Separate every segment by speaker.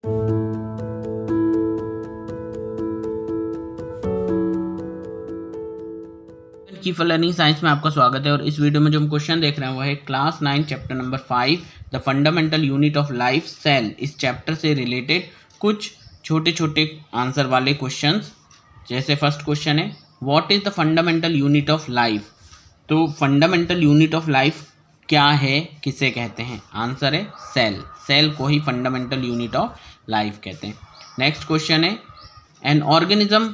Speaker 1: की learning science में आपका स्वागत है। और इस वीडियो में जो हम क्वेश्चन देख रहे हैं वो है class 9 chapter number 5 the fundamental unit of life cell. इस चैप्टर से रिलेटेड कुछ छोटे छोटे आंसर वाले क्वेश्चंस। जैसे फर्स्ट क्वेश्चन है what is the fundamental unit of life. तो फंडामेंटल यूनिट ऑफ लाइफ क्या है, किसे कहते हैं? आंसर है सेल। सेल को ही फंडामेंटल यूनिट ऑफ लाइफ कहते हैं। नेक्स्ट क्वेश्चन है an organism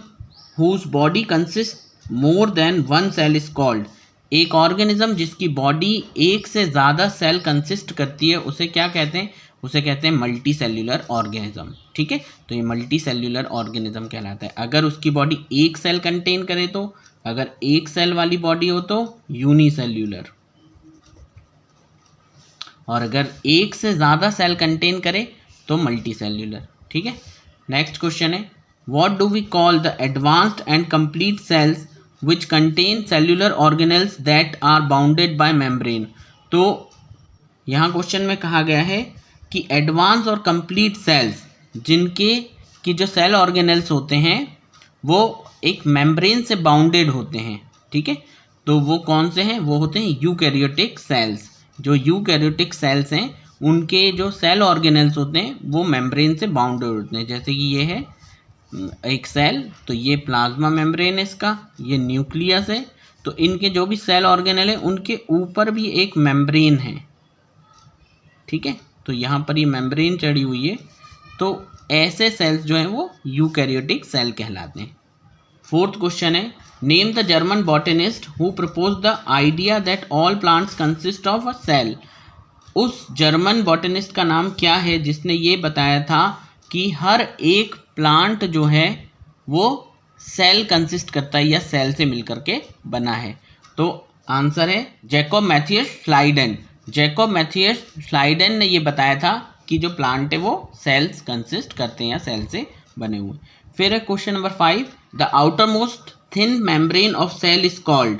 Speaker 1: whose body consist more than one cell is called. एक ऑर्गेनिज्म जिसकी बॉडी एक से ज़्यादा सेल कंसिस्ट करती है उसे क्या कहते हैं? उसे कहते हैं मल्टी सेल्यूलर ऑर्गेनिज्म। ठीक है, तो ये मल्टी सेल्यूलर ऑर्गेनिज्म कहलाता है। अगर उसकी बॉडी एक सेल कंटेन करे तो, अगर एक सेल वाली बॉडी हो तो यूनिसेल्यूलर, और अगर एक से ज़्यादा सेल कंटेन करे तो मल्टी सेल्यूलर। ठीक है, नेक्स्ट क्वेश्चन है what do we call the advanced and complete cells which contain cellular organelles that are bounded by membrane। तो यहाँ क्वेश्चन में कहा गया है कि एडवांस और कंप्लीट सेल्स जिनके की जो सेल ऑर्गेनेल्स होते हैं वो एक मेम्ब्रेन से बाउंडेड होते हैं। ठीक है, तो वो कौन से हैं? वो होते हैं यूकैरियोटिक सेल्स। जो यूकैरियोटिक सेल्स हैं उनके जो सेल ऑर्गेनेल्स होते हैं वो मेम्ब्रेन से बाउंडेड होते हैं। जैसे कि ये है एक सेल, तो ये प्लाज्मा मेम्ब्रेन है इसका, ये न्यूक्लियस है। तो इनके जो भी सेल ऑर्गेनेल है उनके ऊपर भी एक मेम्ब्रेन है। ठीक है, तो यहाँ पर ये मेम्ब्रेन चढ़ी हुई है। तो ऐसे सेल्स जो हैं वो यूकैरियोटिक सेल कहलाते हैं। फोर्थ क्वेश्चन है name the German botanist who propose the idea that all plants consist of a cell. उस जर्मन बॉटनिस्ट का नाम क्या है जिसने ये बताया था कि हर एक प्लांट जो है वो सेल कंसिस्ट करता है या सेल से मिलकर के बना है? तो आंसर है जैकब मैथियस श्लाइडेन। जैकब मैथियस श्लाइडेन ने ये बताया था कि जो प्लांट है वो सेल्स कंसिस्ट करते हैं या सेल से बने हुए। फिर है question number 5 the outermost thin membrane of cell is called.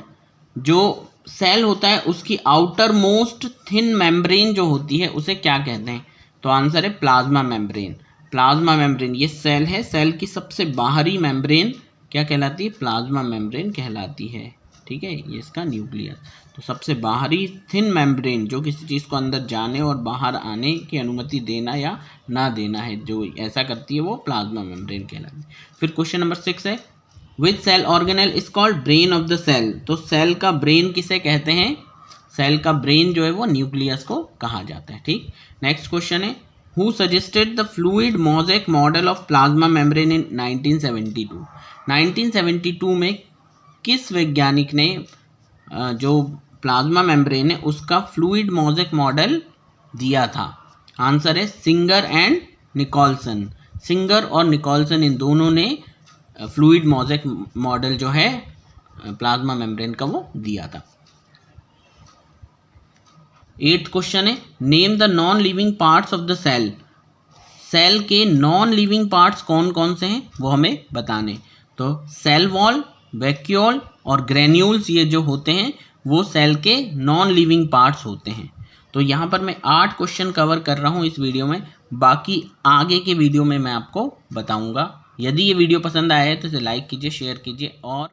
Speaker 1: जो सेल होता है उसकी आउटर मोस्ट थिन मेम्ब्रेन जो होती है उसे क्या कहते हैं? तो आंसर है प्लाज्मा मेम्ब्रेन। प्लाज्मा मेम्ब्रेन ये सेल है, सेल की सबसे बाहरी मेम्ब्रेन क्या कहलाती है? प्लाज्मा मेम्ब्रेन कहलाती है। ठीक है, ये इसका न्यूक्लियस। तो सबसे बाहरी थिन मेम्ब्रेन जो किसी चीज़ को अंदर जाने और बाहर आने की अनुमति देना या ना देना है, जो ऐसा करती है वो प्लाज्मा मेम्ब्रेन कहलाती है। फिर क्वेश्चन नंबर 6 है which cell organelle is called brain of the cell. तो सेल का ब्रेन किसे कहते हैं? सेल का ब्रेन जो है वो न्यूक्लियस को कहा जाता है। ठीक, नेक्स्ट क्वेश्चन है Who suggested the fluid mosaic model of plasma membrane in 1972? 1972 में किस वैज्ञानिक ने जो प्लाज्मा मेम्ब्रेन है उसका फ्लूइड मोज़ेक मॉडल दिया था? आंसर है सिंगर एंड निकोलसन। सिंगर और निकोलसन इन दोनों ने फ्लूइड मोज़ेक मॉडल जो है प्लाज्मा मेम्ब्रेन का वो दिया था। 8th क्वेश्चन है name the non living parts of the cell. Cell के नॉन लिविंग पार्ट्स कौन कौन से हैं वो हमें बताने। तो सेल वॉल, वैक्यूल और ग्रेन्यूल्स ये जो होते हैं वो सेल के नॉन लिविंग पार्ट्स होते हैं। तो यहाँ पर मैं 8 क्वेश्चन कवर कर रहा हूँ इस वीडियो में, बाकी आगे के वीडियो में मैं आपको बताऊँगा। यदि ये वीडियो पसंद आया है तो इसे लाइक कीजिए, शेयर कीजिए और